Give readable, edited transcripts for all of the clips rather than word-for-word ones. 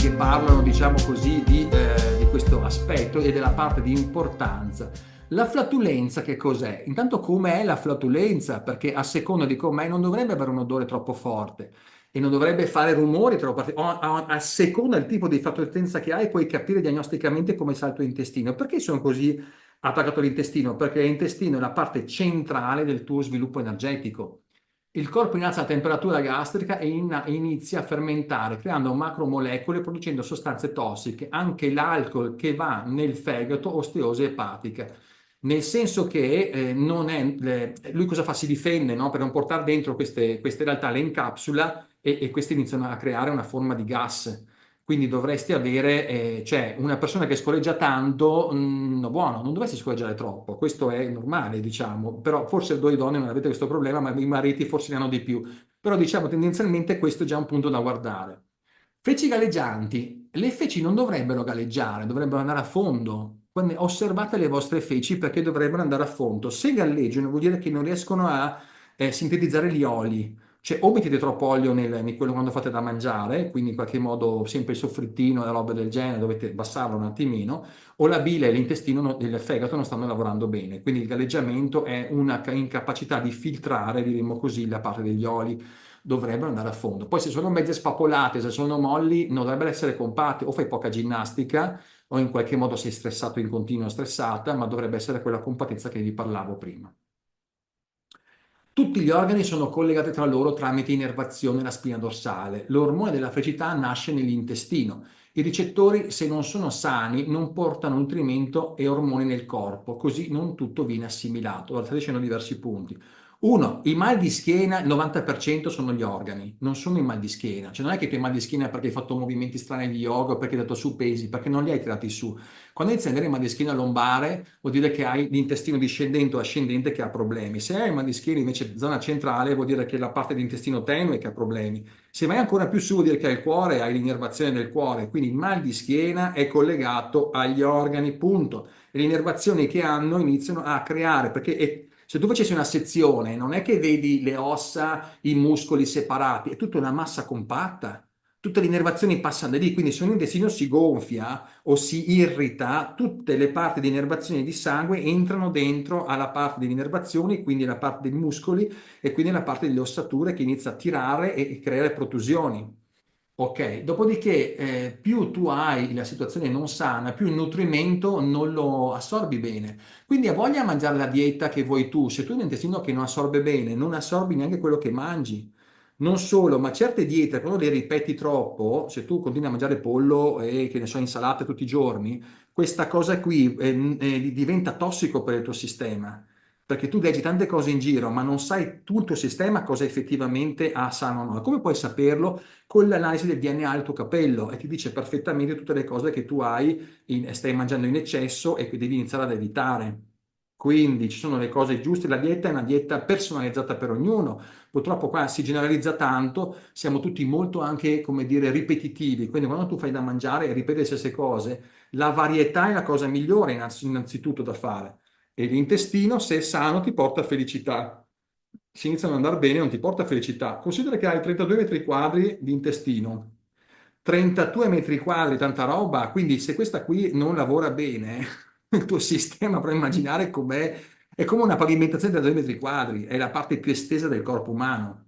che parlano, diciamo così, di questo aspetto e della parte di importanza. La flatulenza che cos'è? Intanto com'è la flatulenza? Perché a seconda di com'è non dovrebbe avere un odore troppo forte e non dovrebbe fare rumori troppo forti. A seconda del tipo di flatulenza che hai puoi capire diagnosticamente come sta il tuo intestino. Perché sono così attaccato all'intestino? Perché l'intestino è la parte centrale del tuo sviluppo energetico. Il corpo innalza la temperatura gastrica e inizia a fermentare, creando macromolecole, producendo sostanze tossiche, anche l'alcol che va nel fegato, osteosi epatica. Nel senso che non è, lui cosa fa? Si difende, no? Per non portare dentro queste realtà, le incapsula e queste iniziano a creare una forma di gas. Quindi dovresti avere, cioè una persona che scorreggia tanto, no, buono, non dovresti scorreggiare troppo, questo è normale, diciamo, però forse voi donne non avete questo problema, ma i mariti forse ne hanno di più, però diciamo tendenzialmente questo è già un punto da guardare. Feci galleggianti, le feci non dovrebbero galleggiare, dovrebbero andare a fondo. Osservate le vostre feci perché dovrebbero andare a fondo. Se galleggiano vuol dire che non riescono a sintetizzare gli oli. Cioè, o mettete troppo olio in quello quando fate da mangiare, quindi in qualche modo sempre il soffrittino e roba del genere, dovete abbassarlo un attimino, o la bile e l'intestino del fegato non stanno lavorando bene. Quindi il galleggiamento è una incapacità di filtrare, diremmo così, la parte degli oli. Dovrebbero andare a fondo. Poi se sono mezze spappolate, se sono molli, non dovrebbero essere compatte, o fai poca ginnastica, o in qualche modo sei stressato in continuo, stressata, ma dovrebbe essere quella compattezza che vi parlavo prima. Tutti gli organi sono collegati tra loro tramite innervazione alla spina dorsale. L'ormone della felicità nasce nell'intestino. I ricettori, se non sono sani, non portano nutrimento e ormoni nel corpo, così non tutto viene assimilato. Allora, sto dicendo diversi punti. Uno, i mal di schiena, il 90% sono gli organi, non sono i mal di schiena. Cioè non è che tu hai mal di schiena perché hai fatto movimenti strani di yoga o perché hai dato su pesi, perché non li hai tirati su. Quando inizi ad avere mal di schiena lombare, vuol dire che hai l'intestino discendente o ascendente che ha problemi. Se hai mal di schiena invece zona centrale, vuol dire che è la parte dell'intestino tenue che ha problemi. Se vai ancora più su, vuol dire che hai il cuore, hai l'innervazione del cuore. Quindi il mal di schiena è collegato agli organi, punto. E le innervazioni che hanno iniziano a creare, perché se tu facessi una sezione, non è che vedi le ossa, i muscoli separati, è tutta una massa compatta. Tutte le innervazioni passano da lì, quindi se un intestino si gonfia o si irrita, tutte le parti di innervazione di sangue entrano dentro alla parte delle innervazioni, quindi alla parte dei muscoli e quindi alla parte delle ossature che inizia a tirare e creare protusioni. Ok, dopodiché più tu hai la situazione non sana, più il nutrimento non lo assorbi bene. Quindi ha voglia di mangiare la dieta che vuoi tu. Se tu hai un intestino che non assorbe bene, non assorbi neanche quello che mangi. Non solo, ma certe diete, quando le ripeti troppo, se tu continui a mangiare pollo e che ne so, insalate tutti i giorni, questa cosa qui diventa tossico per il tuo sistema. Perché tu leggi tante cose in giro, ma non sai tu il tuo sistema cosa effettivamente ha sano o no. Come puoi saperlo? Con l'analisi del DNA al tuo capello e ti dice perfettamente tutte le cose che tu stai mangiando in eccesso e che devi iniziare ad evitare. Quindi ci sono le cose giuste, la dieta è una dieta personalizzata per ognuno. Purtroppo qua si generalizza tanto, siamo tutti molto anche, come dire, ripetitivi. Quindi quando tu fai da mangiare e ripeti le stesse cose, la varietà è la cosa migliore innanzitutto da fare. E l'intestino, se è sano, ti porta felicità. Se iniziano ad andare bene, non ti porta felicità. Considera che hai 32 metri quadri di intestino. 32 metri quadri, tanta roba, quindi se questa qui non lavora bene, il tuo sistema, puoi immaginare com'è, è come una pavimentazione da 2 metri quadri, è la parte più estesa del corpo umano.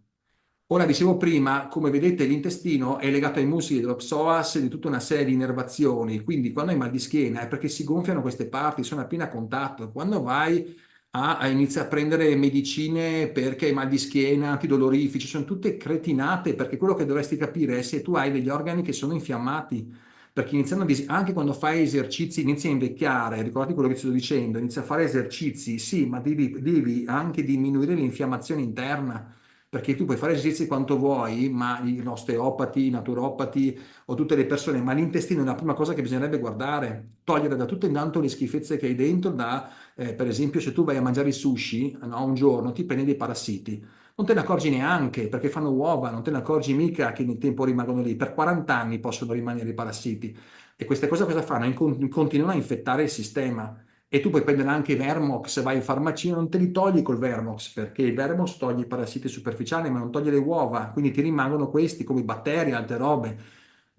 Ora, dicevo prima, come vedete, l'intestino è legato ai muscoli dello psoas e di tutta una serie di innervazioni, quindi quando hai mal di schiena è perché si gonfiano queste parti, sono appena a contatto. Quando vai a iniziare a prendere medicine perché hai mal di schiena, antidolorifici, sono tutte cretinate, perché quello che dovresti capire è se tu hai degli organi che sono infiammati, perché anche quando fai esercizi, inizi a invecchiare, ricordati quello che ti sto dicendo, inizi a fare esercizi, sì, ma devi anche diminuire l'infiammazione interna perché tu puoi fare esercizi quanto vuoi, ma gli osteopati, i naturopati o tutte le persone, ma l'intestino è la prima cosa che bisognerebbe guardare, togliere da tutto intanto le schifezze che hai dentro, per esempio se tu vai a mangiare i sushi, no, un giorno ti prendi dei parassiti, non te ne accorgi neanche perché fanno uova, non te ne accorgi mica che nel tempo rimangono lì, per 40 anni possono rimanere i parassiti e queste cose cosa fanno? Continuano a infettare il sistema. E tu puoi prendere anche Vermox, vai in farmacia, non te li togli col Vermox, perché il Vermox toglie i parassiti superficiali, ma non toglie le uova, quindi ti rimangono questi come batteri, altre robe.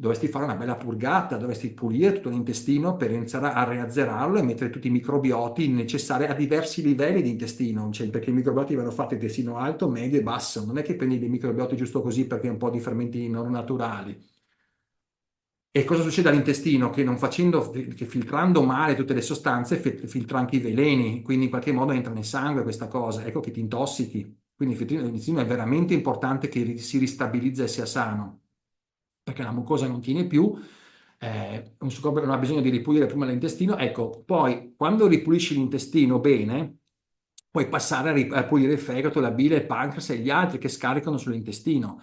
dovresti fare una bella purgata, dovresti pulire tutto l'intestino per iniziare a reazzerarlo e mettere tutti i microbioti necessari a diversi livelli di intestino, cioè, perché i microbioti vanno fatti intestino alto, medio e basso, non è che prendi dei microbioti giusto così perché un po' di fermenti non naturali. E cosa succede all'intestino? Che non facendo, che filtrando male tutte le sostanze, filtra anche i veleni, quindi in qualche modo entra nel sangue questa cosa, ecco che ti intossichi. Quindi l'intestino è veramente importante che si ristabilizza e sia sano, perché la mucosa non tiene più, un succubeo non ha bisogno di ripulire prima l'intestino. Ecco, poi quando ripulisci l'intestino bene, puoi passare a pulire il fegato, la bile, il pancreas e gli altri che scaricano sull'intestino.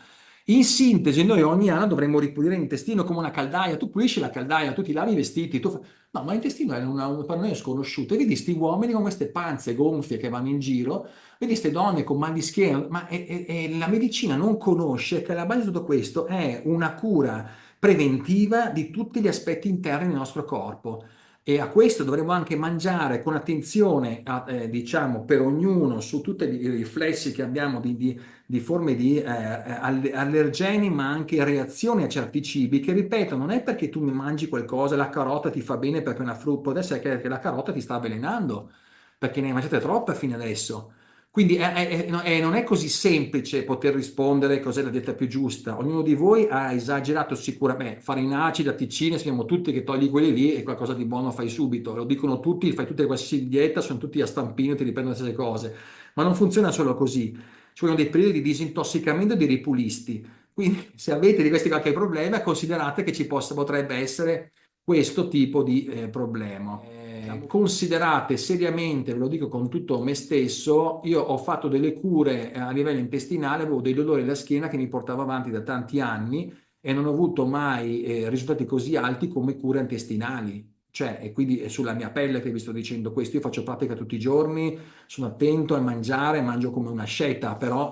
In sintesi, noi ogni anno dovremmo ripulire l'intestino come una caldaia. Tu pulisci la caldaia, tu ti lavi i vestiti, no, ma l'intestino è per noi è sconosciuto. E vedi questi uomini con queste panze gonfie che vanno in giro, vedi queste donne con mal di schiena, ma e la medicina non conosce che alla base di tutto questo è una cura preventiva di tutti gli aspetti interni del nostro corpo. E a questo dovremmo anche mangiare con attenzione, diciamo, per ognuno su tutti i riflessi che abbiamo di forme di allergeni, ma anche reazioni a certi cibi, che ripeto, non è perché tu mi mangi qualcosa, la carota ti fa bene perché è una frutta, può essere che la carota ti sta avvelenando, perché ne hai mangiate troppe fino adesso. Quindi non è così semplice poter rispondere cos'è la dieta più giusta. Ognuno di voi ha esagerato sicuramente. Farinacei, latticini, sappiamo tutti che togli quelli lì e qualcosa di buono fai subito. Lo dicono tutti, fai tutte le qualsiasi dieta, sono tutti a stampino, ti riprendono le stesse cose. Ma non funziona solo così. Ci vogliono dei periodi di disintossicamento e di ripulisti. Quindi se avete di questi qualche problema, considerate che potrebbe essere questo tipo di problema. Considerate seriamente, ve lo dico con tutto me stesso, io ho fatto delle cure a livello intestinale, avevo dei dolori alla schiena che mi portavo avanti da tanti anni e non ho avuto mai risultati così alti come cure intestinali. Cioè, e quindi è sulla mia pelle che vi sto dicendo questo. Io faccio pratica tutti i giorni, sono attento a mangiare, mangio come una sceta, però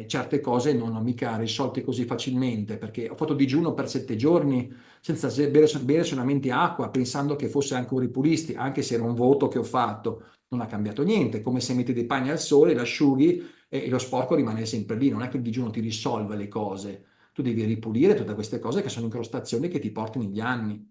certe cose non ho mica risolte così facilmente, perché ho fatto digiuno per 7 giorni senza bere solamente acqua, pensando che fosse anche un ripulisti, anche se era un voto che ho fatto. Non ha cambiato niente, come se metti dei panni al sole, l'asciughi e lo sporco rimane sempre lì. Non è che il digiuno ti risolve le cose, tu devi ripulire tutte queste cose che sono incrostazioni che ti porti negli anni.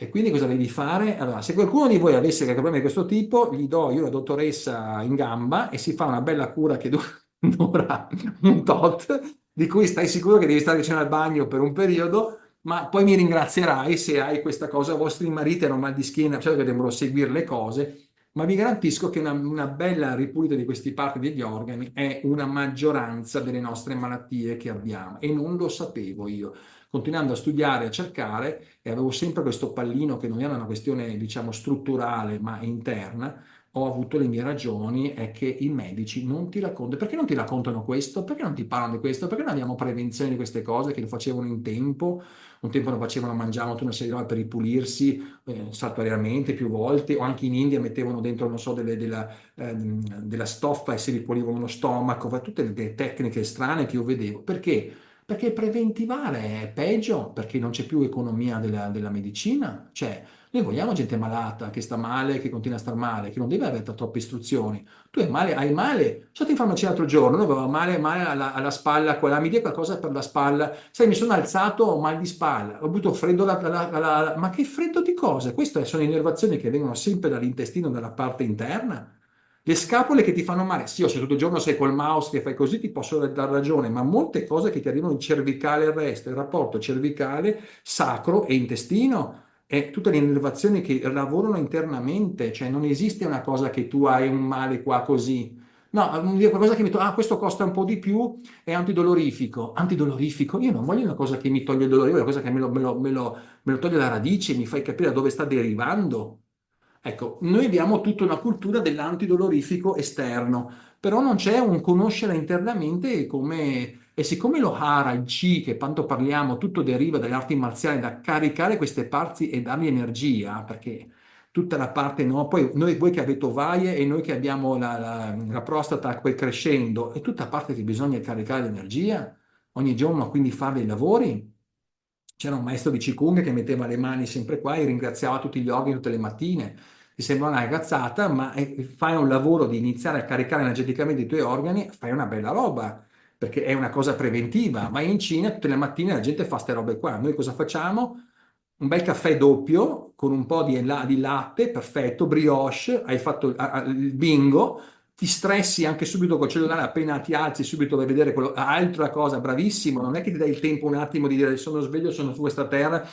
E quindi cosa devi fare? Allora, se qualcuno di voi avesse qualche problema di questo tipo, gli do io la dottoressa in gamba e si fa una bella cura che dura un tot, di cui stai sicuro che devi stare vicino al bagno per un periodo, ma poi mi ringrazierai se hai questa cosa. Vostri mariti hanno mal di schiena, certo che devono seguire le cose, ma vi garantisco che una bella ripulita di questi parti degli organi è una maggioranza delle nostre malattie che abbiamo e non lo sapevo io. Continuando a studiare, a cercare, e avevo sempre questo pallino che non era una questione, diciamo, strutturale, ma interna, ho avuto le mie ragioni, è che i medici non ti raccontano. Perché non ti raccontano questo? Perché non ti parlano di questo? Perché non abbiamo prevenzione di queste cose che lo facevano in tempo? Un tempo lo facevano, mangiavano tutta una serie di robe per ripulirsi saltuariamente più volte, o anche in India mettevano dentro, non so, della stoffa e si ripulivano lo stomaco, tutte le tecniche strane che io vedevo. Perché? Perché preventivare è peggio, perché non c'è più economia della medicina. Cioè, noi vogliamo gente malata, che sta male, che continua a star male, che non deve avere troppe istruzioni. Tu hai male, sono stato in farmacia l'altro giorno, avevo male alla spalla, mi dia qualcosa per la spalla. Sai, mi sono alzato, ho mal di spalla, ho avuto freddo, ma che freddo di cosa? Queste sono innervazioni che vengono sempre dall'intestino, dalla parte interna. Le scapole che ti fanno male, sì, o se tutto il giorno sei col mouse che fai così ti posso dar ragione, ma molte cose che ti arrivano in cervicale e il resto, il rapporto cervicale, sacro e intestino e tutte le innervazioni che lavorano internamente, cioè non esiste una cosa che tu hai un male qua così. No, qualcosa che mi toglie, questo costa un po' di più, è antidolorifico. Antidolorifico? Io non voglio una cosa che mi toglie il dolore, io voglio una cosa che me lo toglie alla radice, mi fai capire da dove sta derivando. Ecco, noi abbiamo tutta una cultura dell'antidolorifico esterno, però non c'è un conoscere internamente come, e siccome lo hara, il chi, che tanto parliamo, tutto deriva dalle arti marziali, da caricare queste parti e dargli energia, perché tutta la parte, no, poi voi che avete ovaie e noi che abbiamo la prostata poi crescendo, è tutta parte che bisogna caricare l'energia ogni giorno, quindi fare dei lavori. C'era un maestro di Qigong che metteva le mani sempre qua e ringraziava tutti gli organi tutte le mattine. Ti sembra una ragazzata, ma fai un lavoro di iniziare a caricare energeticamente i tuoi organi, fai una bella roba. perché è una cosa preventiva. Vai in Cina, tutte le mattine la gente fa ste robe qua. Noi cosa facciamo? Un bel caffè doppio con un po' di latte, perfetto, brioche, hai fatto il bingo, ti stressi anche subito col cellulare, appena ti alzi subito vai a vedere quello, altra cosa, bravissimo, non è che ti dai il tempo un attimo di dire sono sveglio, sono su questa terra,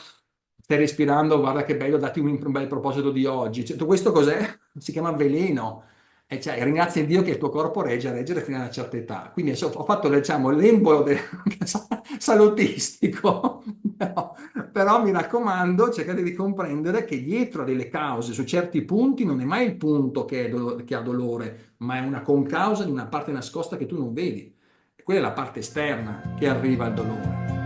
stai respirando, guarda che bello, dati un bel proposito di oggi. Cioè, tutto questo cos'è? Si chiama veleno. E cioè, ringrazia Dio che il tuo corpo regge a reggere fino a una certa età. Quindi adesso ho fatto, diciamo, l'embolo salutistico, però mi raccomando, cercate di comprendere che dietro a delle cause su certi punti non è mai il punto che ha dolore, ma è una concausa di una parte nascosta che tu non vedi. E quella è la parte esterna che arriva al dolore.